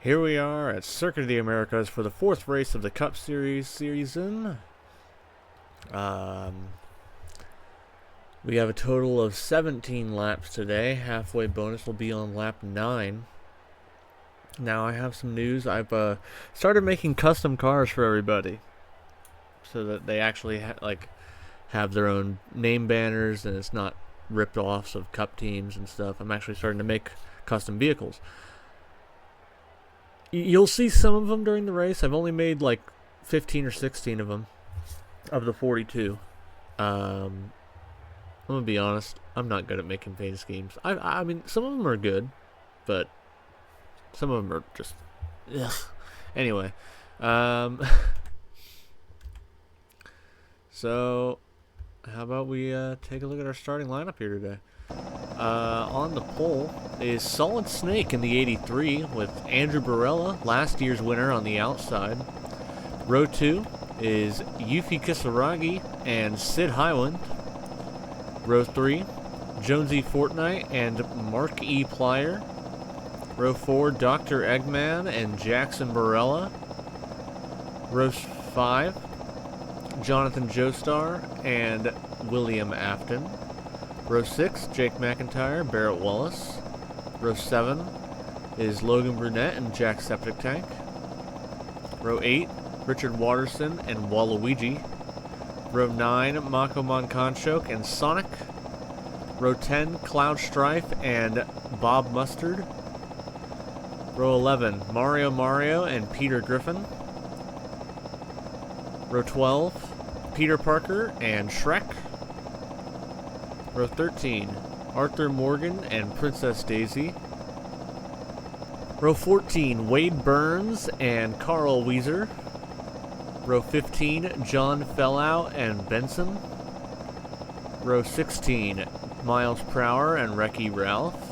Here we are at Circuit of the Americas for the fourth race of the Cup Series season. We have a total of 17 laps today. Halfway bonus will be on lap 9. Now I have some news. I've started making custom cars for everybody, so that they actually have their own name banners and it's not ripped offs of Cup teams and stuff. I'm actually starting to make custom vehicles. You'll see some of them during the race. I've only made like 15 or 16 of them, of the 42. I'm gonna be honest, I'm not good at making paint schemes. I mean, some of them are good, but some of them are just, ugh. Anyway, so how about we take a look at our starting lineup here today. On the pole is Solid Snake in the 83 with Andrew Barella, last year's winner, on the outside. Row 2 is Yufi Kisaragi and Sid Highland. Row 3, Jonesy Fortnite and Mark E. Plyer. Row 4, Dr. Eggman and Jackson Barella. Row 5, Jonathan Joestar and William Afton. Row 6, Jake McIntyre, Barrett Wallace. Row 7 is Logan Brunette and Jack Septic Tank. Row 8, Richard Watterson and Waluigi. Row 9, Mako Monconchoke and Sonic. Row 10, Cloud Strife and Bob Mustard. Row 11, Mario and Peter Griffin. Row 12, Peter Parker and Shrek. Row 13, Arthur Morgan and Princess Daisy. Row 14, Wade Burns and Carl Weezer. Row 15, John Fellow and Benson. Row 16, Miles Prower and Reki Ralph.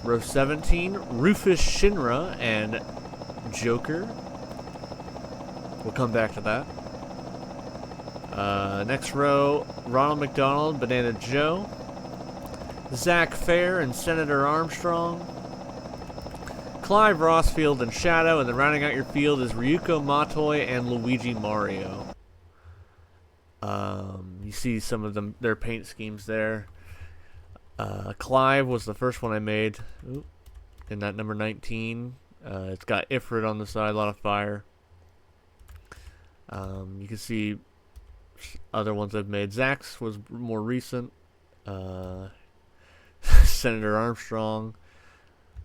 Row 17, Rufus Shinra and Joker. We'll come back to that. Next row, Ronald McDonald, Banana Joe, Zach Fair and Senator Armstrong, Clive Rossfield and Shadow, and then rounding out your field is Ryuko Matoy and Luigi Mario. You see some of their paint schemes there. Clive was the first one I made. Ooh, in that number 19. It's got Ifrit on the side, a lot of fire. You can see other ones I've made. Zach's was more recent. Senator Armstrong.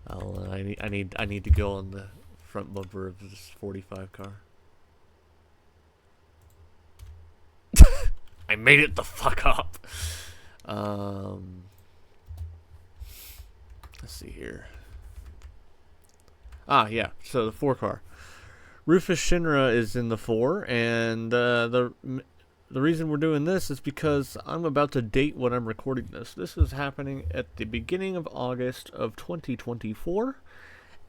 I need to go on the front bumper of this 45 car. I made it the fuck up. Let's see here. Yeah. So the 4 car. Rufus Shinra is in the 4, and the reason we're doing this is because I'm about to date when I'm recording this. This is happening at the beginning of August of 2024,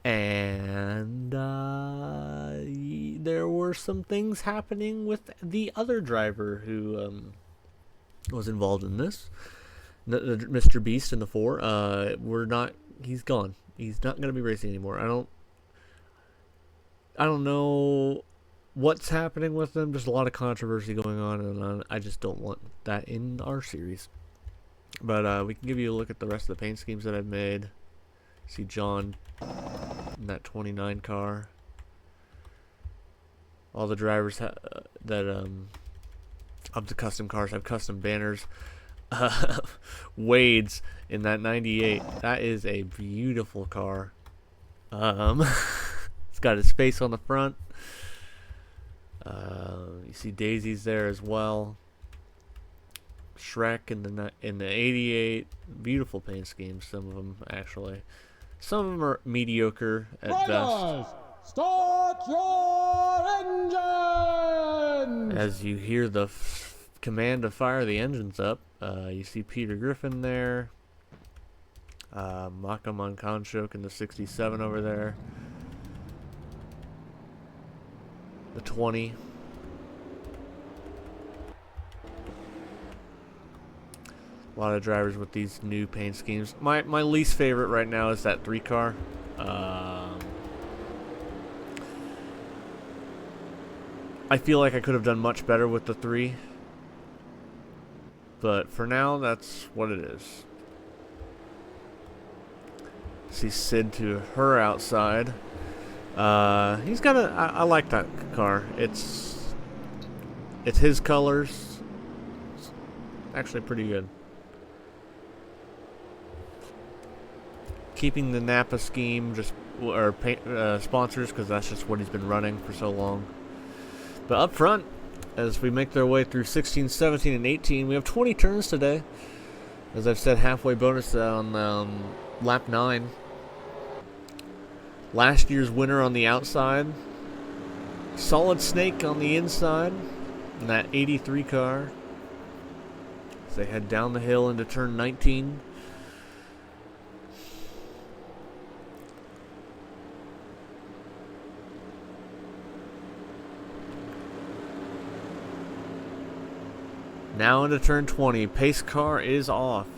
and there were some things happening with the other driver who was involved in this, Mr. Beast in the 4. He's gone. He's not going to be racing anymore. I don't know what's happening with them. There's a lot of controversy going on, and I just don't want that in our series. But we can give you a look at the rest of the paint schemes that I've made. See John in that 29 car. All the drivers of the custom cars have custom banners. Wade's in that 98. That is a beautiful car. It's got his face on the front. You see Daisy's there as well. Shrek in the 88. Beautiful paint schemes, some of them actually. Some of them are mediocre at best. Start your engine! As you hear the command to fire the engines up, you see Peter Griffin there. Mako Monconchoke in the 67 over there. The 20. A lot of drivers with these new paint schemes. My least favorite right now is that 3 car. I feel like I could have done much better with the 3. But for now, that's what it is. See Sid to her outside. He's got a... I like that car. It's his colors. It's actually pretty good. Keeping the Napa scheme, just or sponsors, because that's just what he's been running for so long. But up front, as we make their way through 16, 17, and 18, we have 20 turns today. As I've said, halfway bonus on lap 9. Last year's winner on the outside. Solid Snake on the inside. In that 83 car. As they head down the hill into turn 19. Now into turn 20. Pace car is off.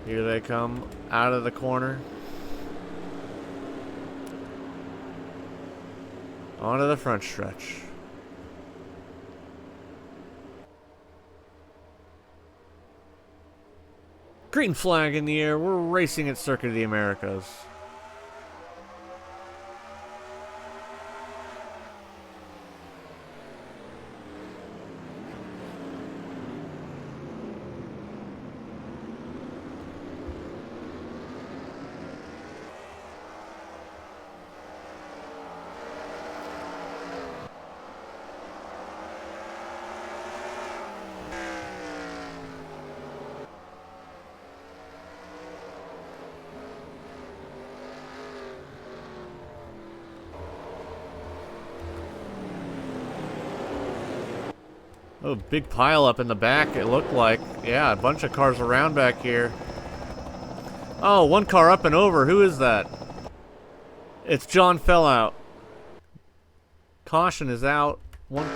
Here they come out of the corner. Onto the front stretch. Green flag in the air. We're racing at Circuit of the Americas. Oh, big pile up in the back, it looked like. Yeah, a bunch of cars around back here. Oh, one car up and over. Who is that? It's John Fellout. Caution is out. One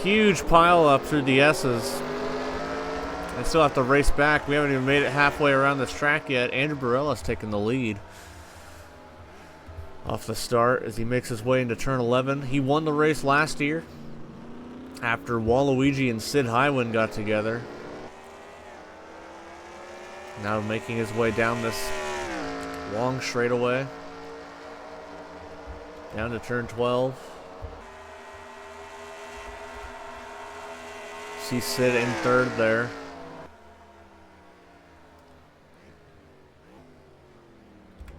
huge pile up through the S's. I still have to race back. We haven't even made it halfway around this track yet. Andrew Barella's taking the lead. Off the start as he makes his way into turn 11. He won the race last year. After Waluigi and Sid Highwind got together. Now making his way down this long straightaway. Down to turn 12. See Sid in third there.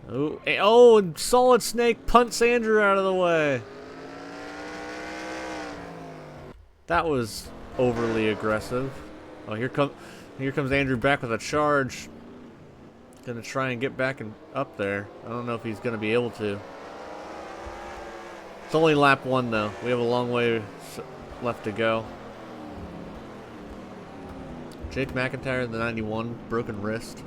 Oh, and Solid Snake punts Andrew out of the way. That was overly aggressive. Oh, here comes Andrew back with a charge. Gonna try and get back and up there. I don't know if he's gonna be able to. It's only lap 1 though. We have a long way left to go. Jake McIntyre, the 91, broken wrist.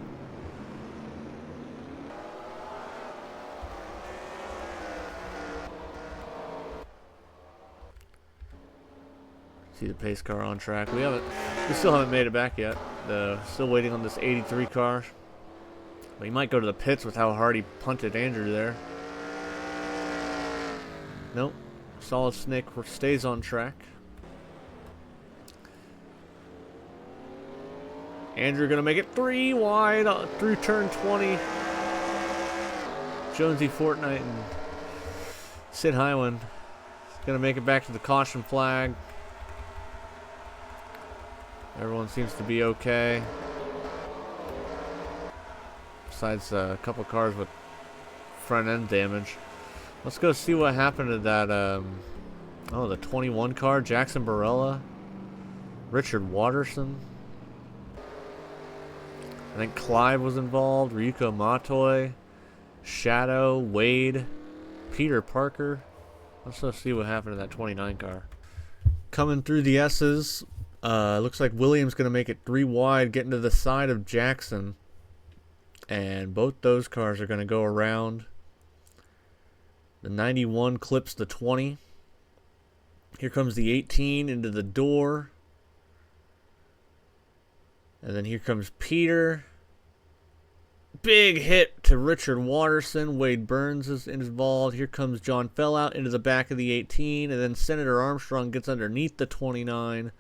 See the pace car on track. We still haven't made it back yet. Still waiting on this 83 car. But he might go to the pits with how hard he punted Andrew there. Nope. Solid Snake stays on track. Andrew gonna make it 3 wide through turn 20. Jonesy Fortnite and Sid Highwind gonna make it back to the caution flag. Everyone seems to be okay. Besides a couple cars with front end damage. Let's go see what happened to that, the 21 car, Jackson Barella, Richard Watterson. I think Clive was involved, Ryuko Matoy, Shadow, Wade, Peter Parker. Let's go see what happened to that 29 car. Coming through the S's, looks like Williams going to make it 3 wide, getting to the side of Jackson. And both those cars are going to go around. The 91 clips the 20. Here comes the 18 into the door. And then here comes Peter. big hit to Richard Watterson. Wade Burns is involved. Here comes John Fellout into the back of the 18, and then Senator Armstrong gets underneath the 29.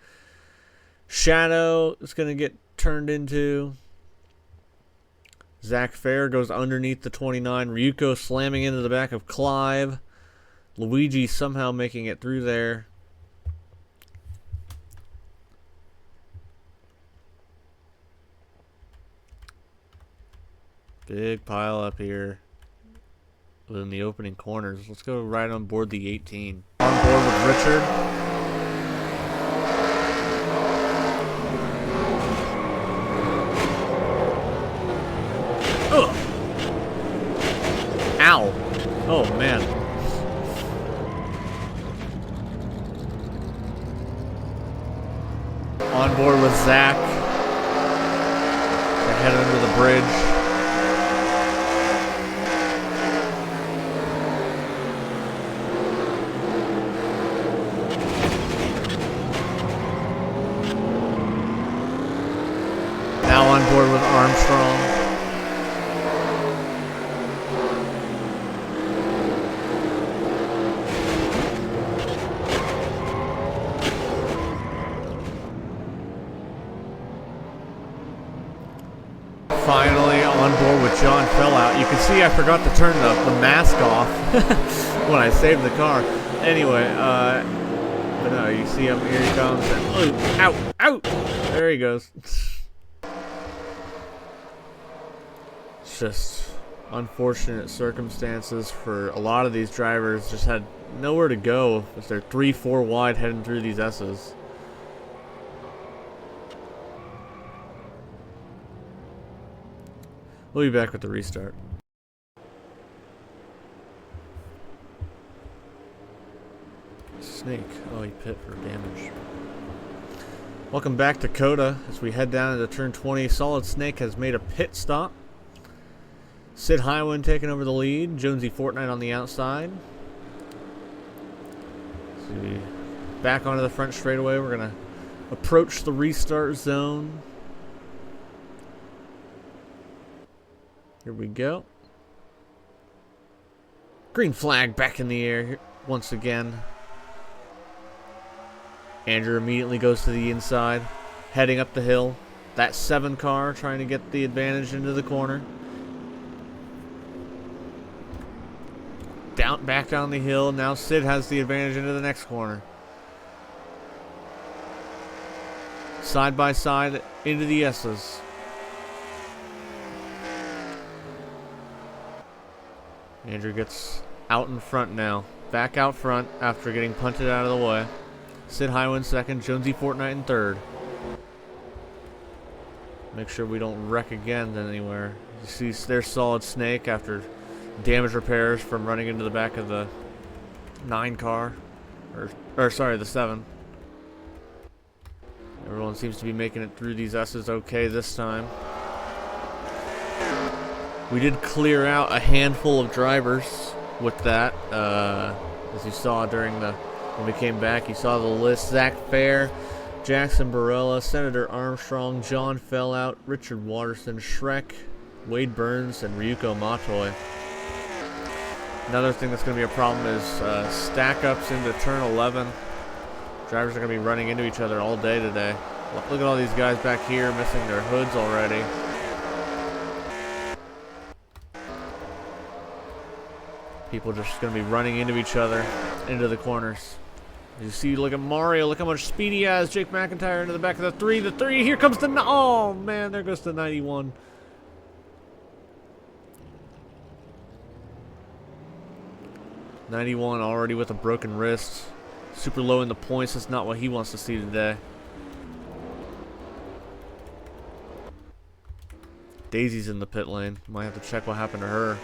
Shadow is going to get turned into. Zach Fair goes underneath the 29. Ryuko slamming into the back of Clive. Luigi somehow making it through there. Big pile up here within the opening corners. Let's go right on board the 18. On board with Richard. Ugh. Ow. Oh, man. On board with Zach. They're headed under the bridge. Now on board with Armstrong. Finally on board with John Fellout. You can see I forgot to turn the mask off when I saved the car. Anyway, but no, you see him, here he comes, and ow, ow, there he goes. It's just unfortunate circumstances for a lot of these drivers. Just had nowhere to go if they're 3-4 wide heading through these S's. We'll be back with the restart. Snake. Oh, he pit for damage. Welcome back to COTA as we head down into turn 20. Solid Snake has made a pit stop. Sid Highwind taking over the lead. Jonesy Fortnite on the outside. See, back onto the front straightaway. We're going to approach the restart zone. Here we go. Green flag back in the air once again. Andrew immediately goes to the inside, heading up the hill. That 7 car trying to get the advantage into the corner. Back down the hill. Now Sid has the advantage into the next corner. Side by side into the S's. Andrew gets out in front now. Back out front after getting punted out of the way. Sid Highwind second, Jonesy Fortnite in third. Make sure we don't wreck again anywhere. You see there's Solid Snake after damage repairs from running into the back of the 9 car. Or sorry, the 7. Everyone seems to be making it through these S's okay this time. We did clear out a handful of drivers with that. As you saw during when we came back, you saw the list. Zach Fair, Jackson Barella, Senator Armstrong, John Fellout, Richard Watterson, Shrek, Wade Burns, and Ryuko Matoy. Another thing that's going to be a problem is stack-ups into turn 11. Drivers are going to be running into each other all day today. Look at all these guys back here missing their hoods already. People just going to be running into each other, into the corners. You see, look at Mario. Look how much speed he has. Jake McIntyre into the back of the 3. The 3. Here comes the... Oh, man. There goes the 91. '91 already with a broken wrist. Super low in the points. That's not what he wants to see today. Daisy's in the pit lane. Might have to check what happened to her.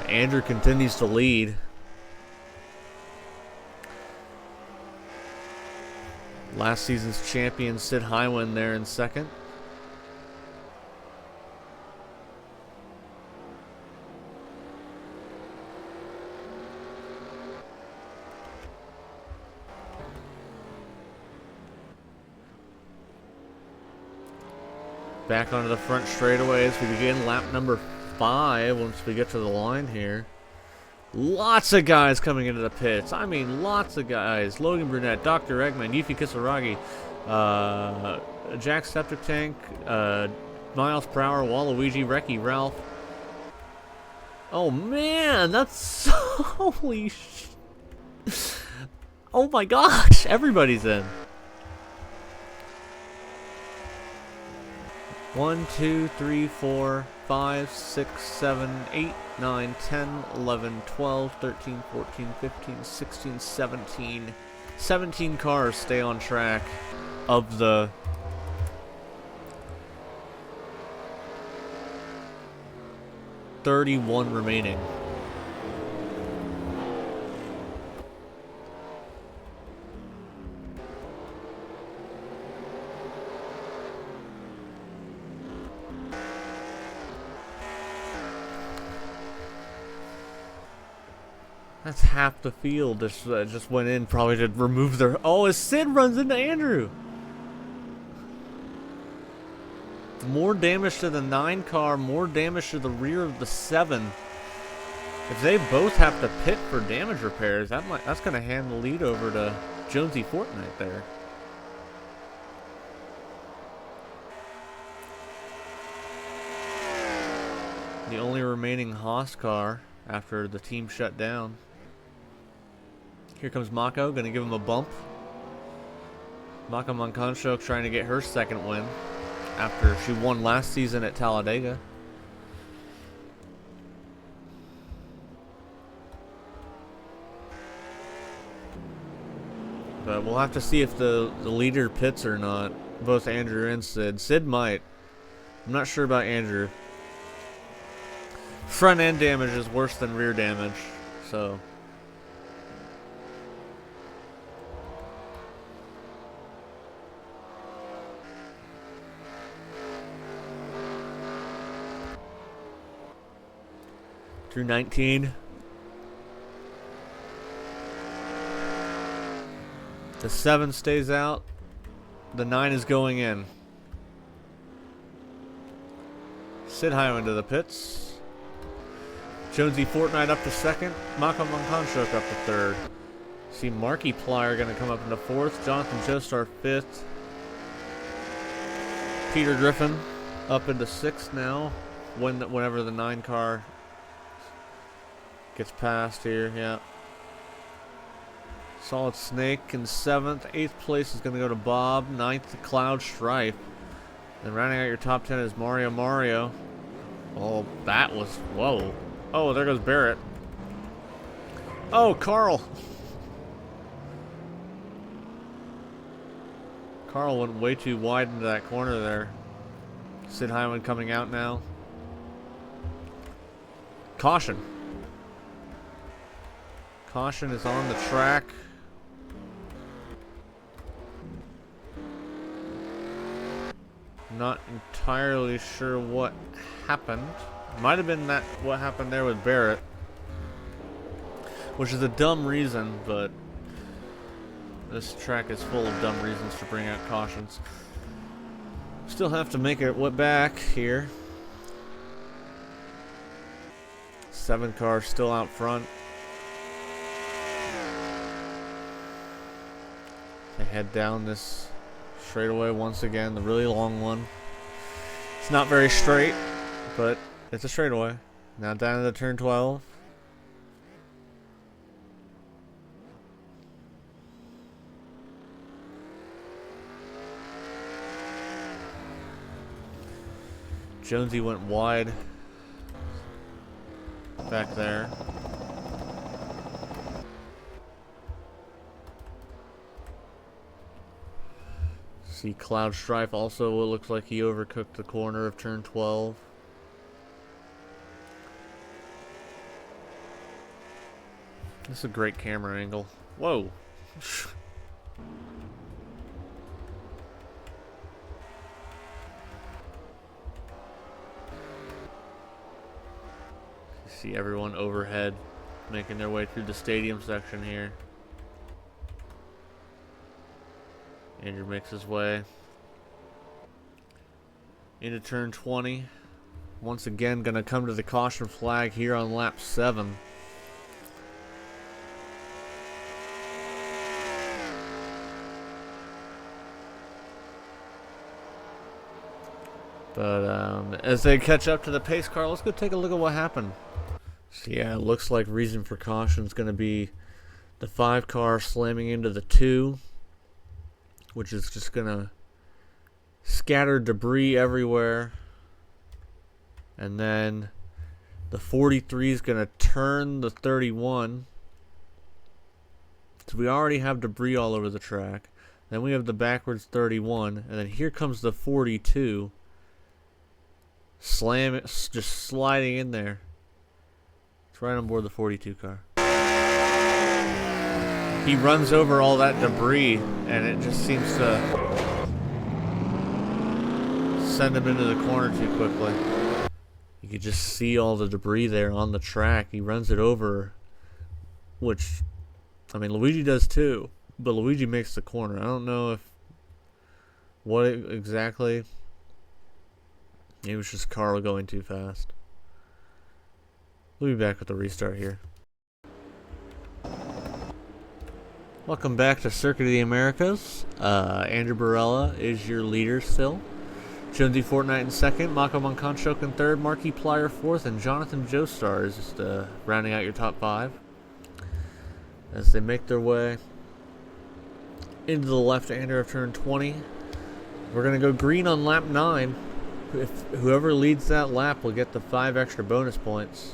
Andrew continues to lead. Last season's champion Sid Highwind there in second. Back onto the front straightaway as we begin lap number 5 once we get to the line here. Lots of guys coming into the pits. I mean, lots of guys. Logan Brunette, Dr. Eggman, Yuffie Kisaragi, Jack Septic Tank, Miles per Hour, Waluigi, Reki, Ralph. Oh man, that's holy sh... Oh my gosh, everybody's in. 1, 2, 3, 4, 5, 6, 7, 8, 9, 10, 11, 12, 13, 14, 15, 16, 17. 17 cars stay on track of the 31 remaining. That's half the field just went in probably to remove their... Oh, as Sid runs into Andrew! More damage to the 9 car, more damage to the rear of the 7. If they both have to pit for damage repairs, that's going to hand the lead over to Jonesy Fortnite there. The only remaining Haas car after the team shut down. Here comes Mako, going to give him a bump. Mako Mankanshok trying to get her second win after she won last season at Talladega. But we'll have to see if the leader pits or not. Both Andrew and Sid. Sid might. I'm not sure about Andrew. Front end damage is worse than rear damage, so... Through 19. The 7 stays out. The 9 is going in. Sid Hyman to the pits. Jonesy Fortnite up to second. Mako Mankanshok up to third. See Marky Plier going to come up into fourth. Jonathan Joestar fifth. Peter Griffin up into sixth now. Whenever the 9 car gets past here, yeah. Solid Snake in 7th. 8th place is going to go to Bob. 9th to Cloud Strife. Then rounding out your top 10 is Mario. Oh, that was... Whoa. Oh, there goes Barrett. Oh, Carl. Carl went way too wide into that corner there. Sid Hyman coming out now. Caution. Caution is on the track. Not entirely sure what happened. Might have been what happened there with Barrett, which is a dumb reason, but this track is full of dumb reasons to bring out cautions. Still have to make it back here. 7 cars still out front. They head down this straightaway once again, the really long one. It's not very straight, but it's a straightaway. Now down to the turn 12. Jonesy went wide back there. See Cloud Strife also, it looks like he overcooked the corner of turn 12. This is a great camera angle. Whoa. You see everyone overhead making their way through the stadium section here. Andrew makes his way into turn 20. Once again, going to come to the caution flag here on lap 7. But as they catch up to the pace car, let's go take a look at what happened. So yeah, it looks like reason for caution is going to be the 5 car slamming into the 2, which is just going to scatter debris everywhere. And then the 43 is going to turn the 31. So we already have debris all over the track. Then we have the backwards 31. And then here comes the 42. Slam it, just sliding in there. It's right on board the 42 car. He runs over all that debris, and it just seems to send him into the corner too quickly. You could just see all the debris there on the track. He runs it over, which, I mean, Luigi does too, but Luigi makes the corner. I don't know if what exactly. It was just Carl going too fast. We'll be back with the restart here. Welcome back to Circuit of the Americas. Andrew Barella is your leader still. Jonesy Fortnite in second, Mako Monconchok in third, Marky Plyer fourth, and Jonathan Joestar is just rounding out your top 5. As they make their way into the left-hander of turn 20. We're going to go green on lap 9. If whoever leads that lap will get the 5 extra bonus points.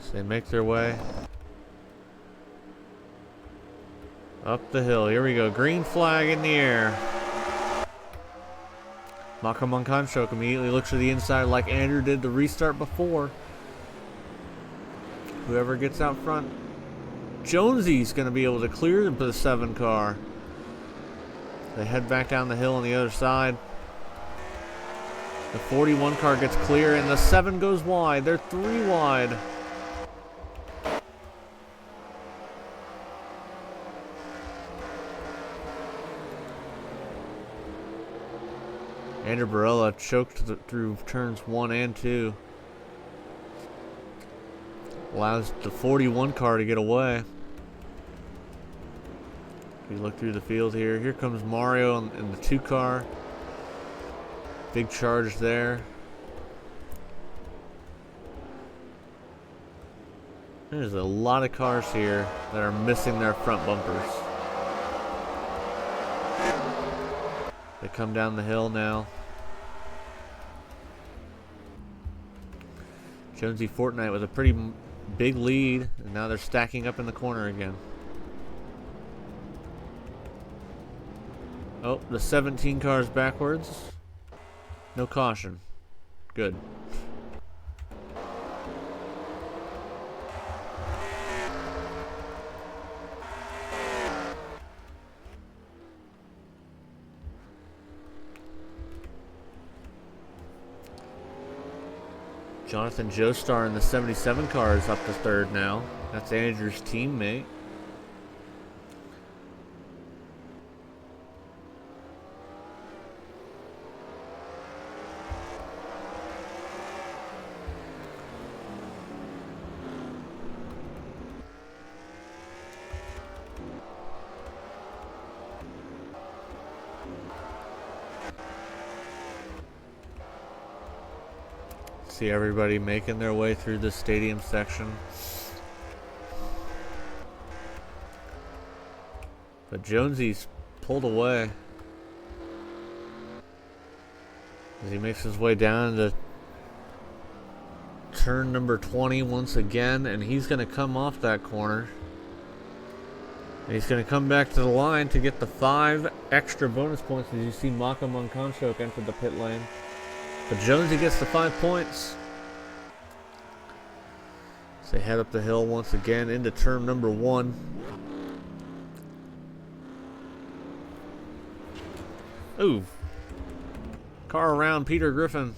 So they make their way up the hill. Here we go. Green flag in the air. Mako Monconchok immediately looks to the inside like Andrew did the restart before. Whoever gets out front. Jonesy's going to be able to clear the 7 car. They head back down the hill on the other side. The 41 car gets clear, and the 7 goes wide. They're 3 wide. Andrew Barella choked through turns 1 and 2. Allows the 41 car to get away. We look through the field here. Here comes Mario in the 2 car. Big charge there. There's a lot of cars here that are missing their front bumpers. They come down the hill now. Jonesy Fortnite with a pretty big lead, and now they're stacking up in the corner again. Oh, the 17 car's backwards. No caution. Good. Jonathan Joestar in the 77 car is up to third now. That's Andrew's teammate. See everybody making their way through the stadium section. But Jonesy's pulled away as he makes his way down to turn number 20 once again, and he's going to come off that corner. And he's going to come back to the line to get the 5 extra bonus points as you see Mako Monconchok enter the pit lane. But Jonesy gets the 5 points. So they head up the hill once again into turn number 1. Ooh. Car around Peter Griffin.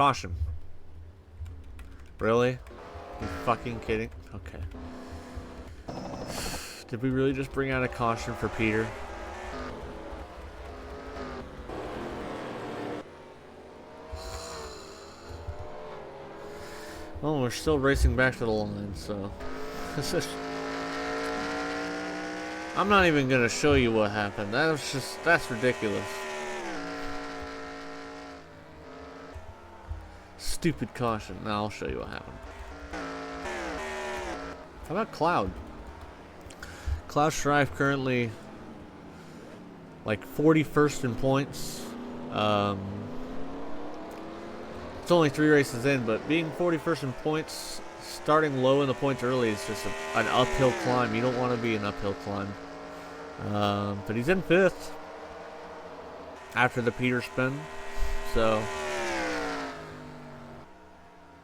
Caution. Really? You fucking kidding? Okay. Did we really just bring out a caution for Peter? Well, we're still racing back to the line, so... I'm not even gonna show you what happened. That's ridiculous. Stupid caution. Now I'll show you what happened. How about Cloud? Cloud Strife currently like 41st in points. It's only 3 races in, but being 41st in points, starting low in the points early is just an uphill climb. You don't want to be an uphill climb. But he's in 5th after the Peter spin, so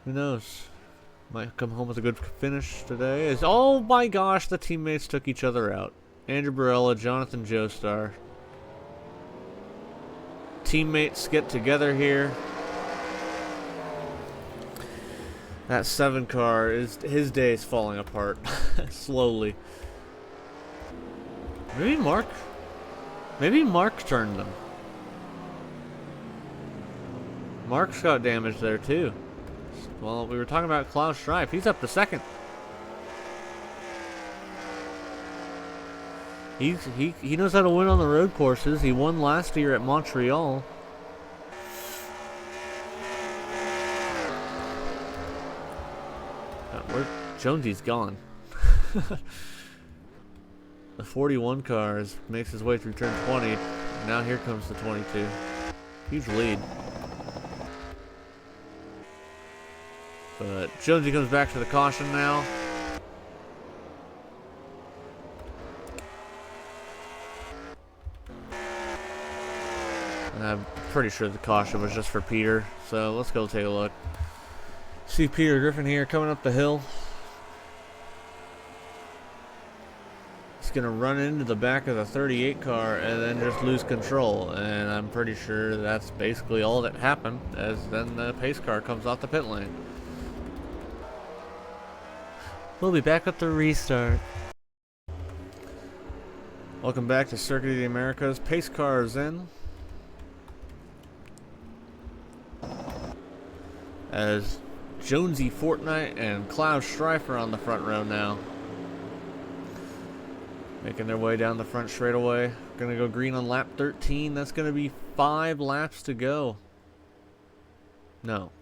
who knows? Might come home with a good finish today. Oh my gosh, the teammates took each other out. Andrew Barella, Jonathan Joestar. Teammates get together here. That 7 car his day is falling apart slowly. Maybe Mark turned them. Mark's got damage there too. Well, we were talking about Cloud Strife. He's up to 2nd. He knows how to win on the road courses. He won last year at Montreal. Jonesy's gone. The 41 car makes his way through turn 20. Now here comes the 22. Huge lead. But Jonesy comes back to the caution now. And I'm pretty sure the caution was just for Peter. So let's go take a look. See Peter Griffin here coming up the hill. He's going to run into the back of the 38 car and then just lose control. And I'm pretty sure that's basically all that happened, as then the pace car comes off the pit lane. We'll be back with the restart. Welcome back to Circuit of the Americas. Pace car is in. As Jonesy Fortnite and Cloud Strife are on the front row now. Making their way down the front straightaway. Gonna go green on lap 13. That's gonna be 5 laps to go. No.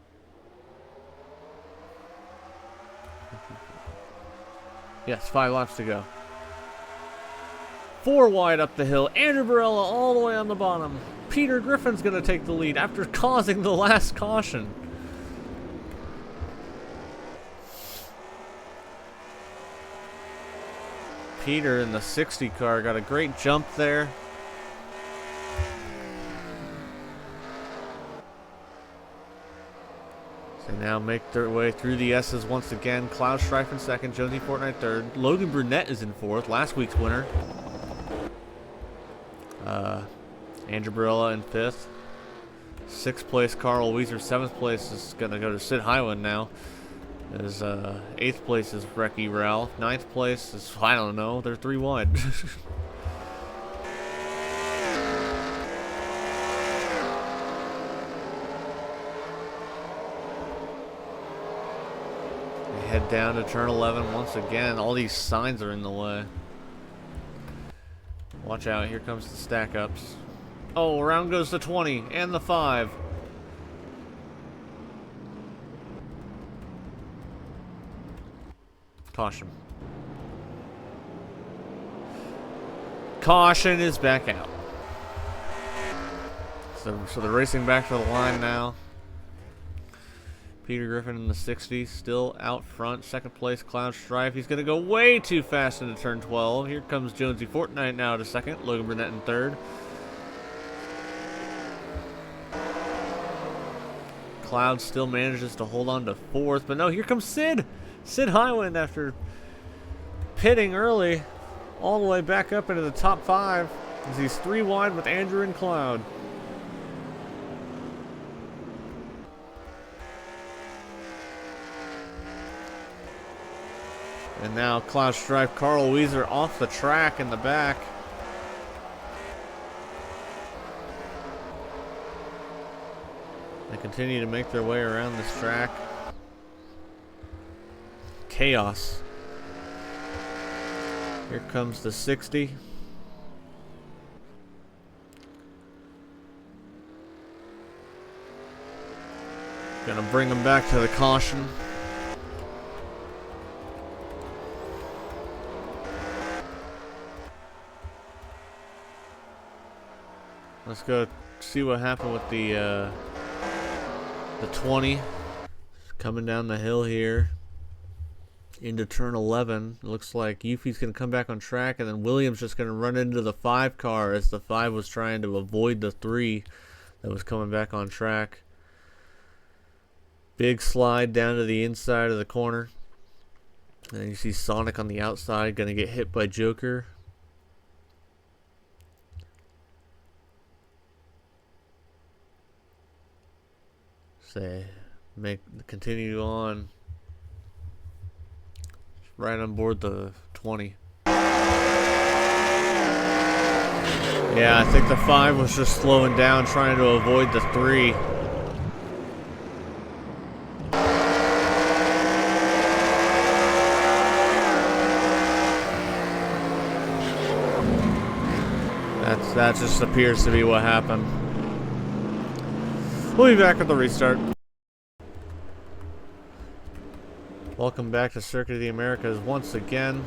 Yes, 5 laps to go. 4 wide up the hill. Andrew Barella all the way on the bottom. Peter Griffin's gonna take the lead after causing the last caution. Peter in the 60 car got a great jump there. They now make their way through the S's once again. Cloud Strife in 2nd, Jonesy Fortnite 3rd. Logan Brunette is in 4th, last week's winner. Andrew Barella in 5th. 6th place, Carl Weiser. 7th place is going to go to Sid Highland now. As 8th place is Recky Ralph. 9th place is, I don't know, they're 3 wide. Head down to turn 11 once again. All these signs are in the way. Watch out, here comes the stack ups. Oh, around goes the 20 and the 5. Caution. Caution is back out. So they're racing back to the line now. Peter Griffin in the 60s, still out front. 2nd place, Cloud Strife. He's going to go way too fast into turn 12. Here comes Jonesy Fortnite now to 2nd. Logan Burnett in 3rd. Cloud still manages to hold on to 4th. But no, here comes Sid. Sid Highland after pitting early. All the way back up into the top 5. As he's 3 wide with Andrew and Cloud. And now Cloud Strife, Carl Weezer off the track in the back. They continue to make their way around this track. Chaos. Here comes the 60. Gonna bring them back to the caution. Let's go see what happened with the 20 coming down the hill here into turn 11. It looks like Yuffie's going to come back on track, and then Williams just going to run into the 5 car as the 5 was trying to avoid the 3 that was coming back on track. Big slide down to the inside of the corner. And you see Sonic on the outside going to get hit by Joker. Continue on right on board the 20. Yeah, I think the 5 was just slowing down, trying to avoid the 3. That just appears to be what happened. We'll be back at the restart. Welcome back to Circuit of the Americas once again.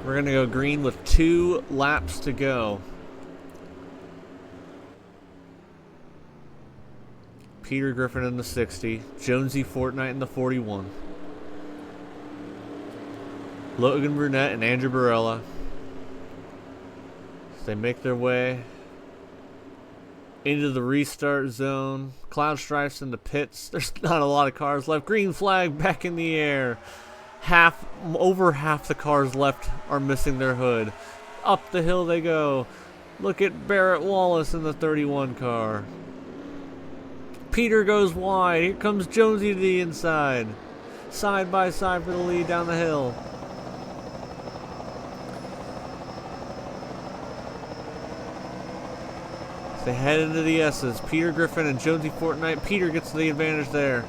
We're going to go green with 2 laps to go. Peter Griffin in the 60. Jonesy Fortnite in the 41. Logan Burnett and Andrew Barella. As they make their way into the restart zone. Cloud Strife's in the pits. There's not a lot of cars left. Green flag back in the air. Over half the cars left are missing their hood. Up the hill they go. Look at Barrett Wallace in the 31 car. Peter goes wide. Here comes Jonesy to the inside. Side by side for the lead down the hill. They head into the S's. Peter Griffin and Jonesy Fortnite. Peter gets the advantage there.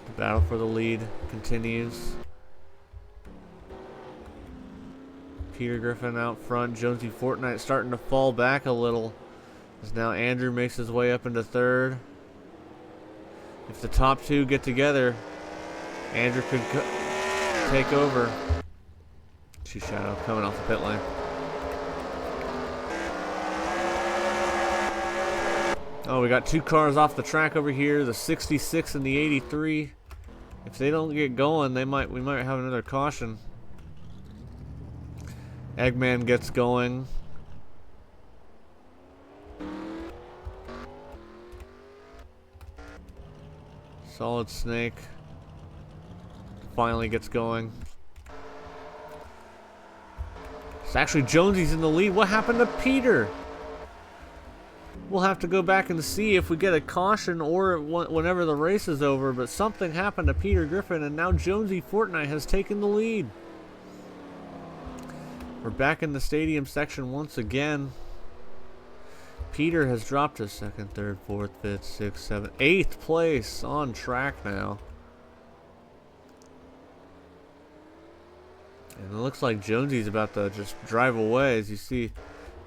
The battle for the lead continues. Peter Griffin out front. Jonesy Fortnite starting to fall back a little. As now Andrew makes his way up into 3rd. If the top 2 get together, Andrew could take over. Shoe Shadow coming off the pit lane. Oh, we got 2 cars off the track over here, the 66 and the 83. If they don't get going, we might have another caution. Eggman gets going. Solid Snake finally gets going. It's actually Jonesy's in the lead. What happened to Peter? We'll have to go back and see if we get a caution or whenever the race is over, but something happened to Peter Griffin, and now Jonesy Fortnite has taken the lead. We're back in the stadium section once again. Peter has dropped to 2nd, 3rd, 4th, 5th, 6th, 7th, 8th place on track now. And it looks like Jonesy's about to just drive away. As you see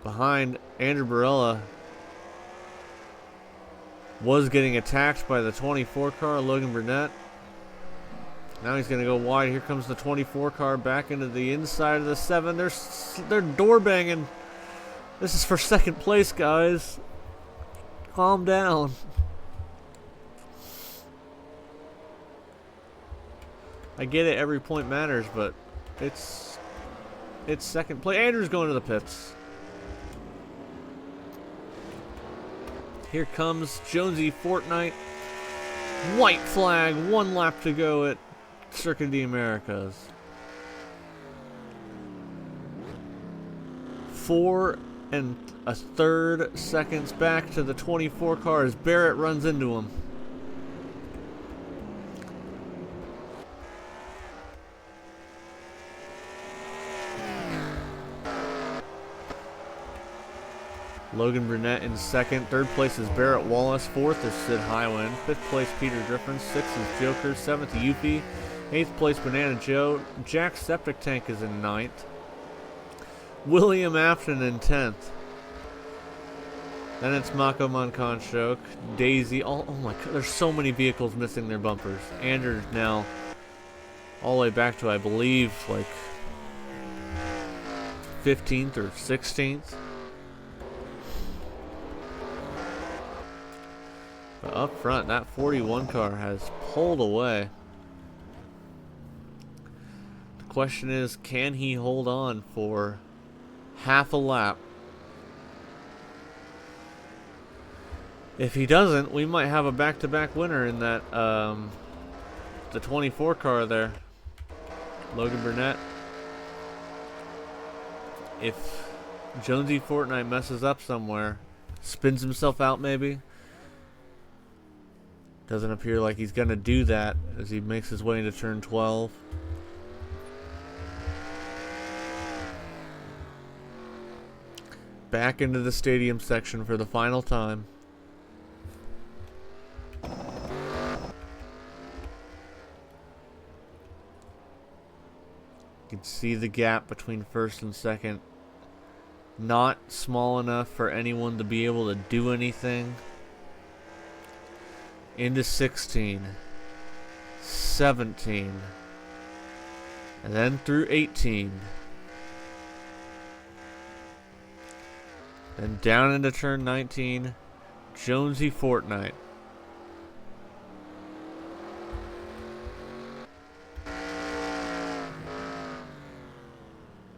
behind, Andrew Barella was getting attacked by the 24 car, Logan Burnett. Now he's going to go wide. Here comes the 24 car back into the inside of the 7. They're door banging. This is for 2nd place, guys. Calm down. I get it, every point matters, but it's 2nd place. Andrew's going to the pits. Here comes Jonesy Fortnite. White flag, 1 lap to go at Circuit of the Americas. 4 And a third seconds back to the 24 car as Barrett runs into him. Logan Burnett in second. Third place is Barrett Wallace. Fourth is Sid Highwind. Fifth place Peter Griffin. Sixth is Joker. Seventh Yuffie. Eighth place Banana Joe. Jack Septic Tank is in ninth. William Afton in 10th. Then it's Mako Monconchok, Daisy. Oh my god, there's so many vehicles missing their bumpers. Andrew's now all the way back to, I believe, like 15th or 16th. But up front, that 41 car has pulled away. The question is, can he hold on for half a lap? If he doesn't, we might have a back-to-back winner in that, the 24 car there. Logan Burnett. If Jonesy Fortnite messes up somewhere, spins himself out maybe. Doesn't appear like he's going to do that as he makes his way into turn 12. Back into the stadium section for the final time. You can see the gap between first and second. Not small enough for anyone to be able to do anything. Into 16. 17. And then through 18. Then down into turn 19. Jonesy Fortnite.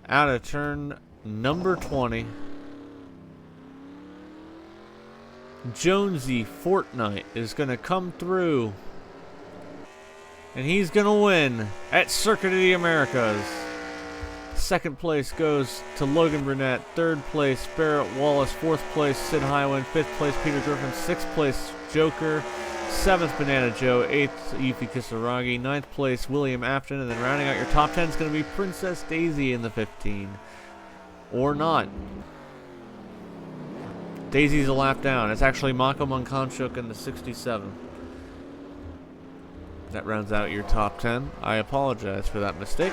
Out of turn number 20. Jonesy Fortnite is going to come through. And he's going to win at Circuit of the Americas. Second place goes to Logan Burnett. Third place, Barrett Wallace. Fourth place, Sid Highwind. Fifth place, Peter Griffin. Sixth place, Joker. Seventh, Banana Joe. Eighth, Yuffie Kisaragi. Ninth place, William Afton. And then rounding out your top 10 is going to be Princess Daisy in the 15. Or not. Daisy's a lap down. It's actually Mako Monconchuk in the 67. That rounds out your top 10. I apologize for that mistake.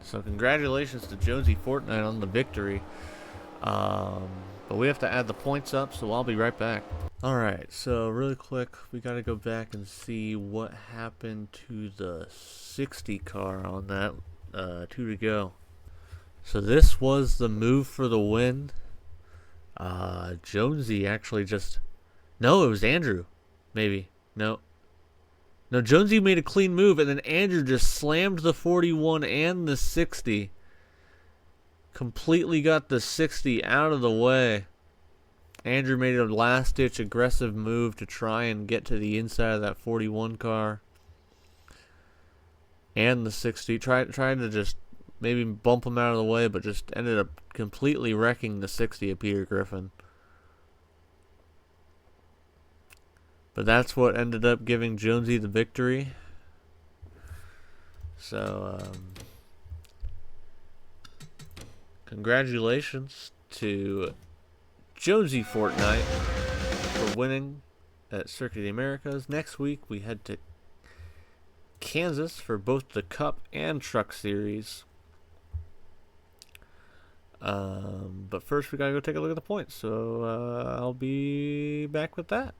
So congratulations to Jonesy Fortnite on the victory. But we have to add the points up, so I'll be right back. Alright, so really quick, we gotta go back and see what happened to the 60 car on that. 2 to go. So this was the move for the win. Jonesy actually just... No, it was Andrew. Maybe. No, Jonesy made a clean move, and then Andrew just slammed the 41 and the 60. Completely got the 60 out of the way. Andrew made a last-ditch aggressive move to try and get to the inside of that 41 car. And the 60. Tried to just maybe bump him out of the way, but just ended up completely wrecking the 60 of Peter Griffin. But that's what ended up giving Jonesy the victory. So, congratulations to Jonesy Fortnite for winning at Circuit of the Americas. Next week we head to Kansas for both the Cup and Truck Series. But first we gotta go take a look at the points. So I'll be back with that.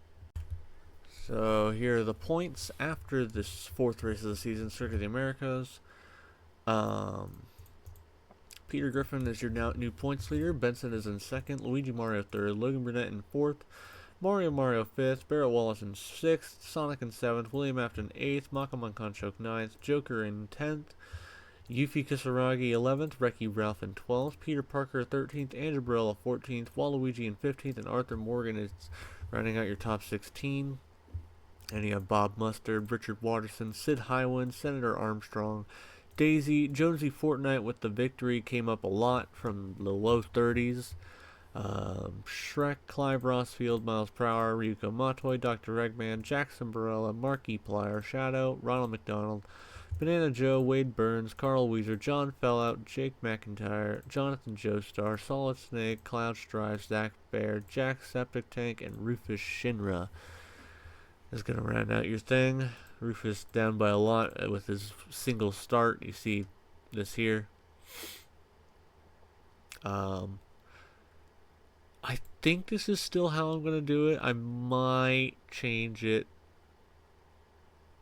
So here are the points after this fourth race of the season, Circuit of the Americas. Peter Griffin is your new points leader. Benson is in second. Luigi Mario third. Logan Burnett in fourth. Mario fifth. Barrett Wallace in sixth. Sonic in seventh. William Afton eighth. Mako Monconchok ninth. Joker in 10th. Yuffie Kisaragi 11th. Reki Ralph in 12th. Peter Parker 13th. Andrew Barella 14th. Waluigi in 15th. And Arthur Morgan is rounding out your top 16. And you have Bob Mustard, Richard Watterson, Sid Highwind, Senator Armstrong, Daisy Jonesy Fortnite with the victory came up a lot from the low 30s. Shrek, Clive Rossfield, Miles Prower, Ryuko Matoy, Dr. Eggman, Jackson Barella, Marky Plier, Shadow, Ronald McDonald, Banana Joe, Wade Burns, Carl Weezer, John Fellout, Jake McIntyre, Jonathan Joestar, Solid Snake, Cloud Strive, Zach Bear, Jack Septic Tank, and Rufus Shinra is going to round out your thing. Rufus down by a lot with his single start. You see this here. I think this is still how I'm going to do it. I might change it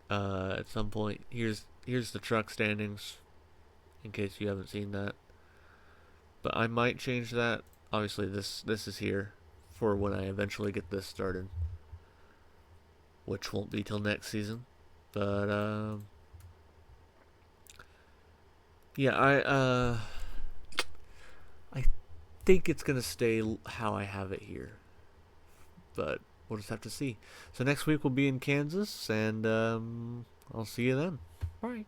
at some point. Here's the truck standings, in case you haven't seen that. But I might change that. Obviously, this is here for when I eventually get this started, which won't be till next season. But yeah, I think it's gonna stay how I have it here, but we'll just have to see. So next week we'll be in Kansas, and I'll see you then. Bye.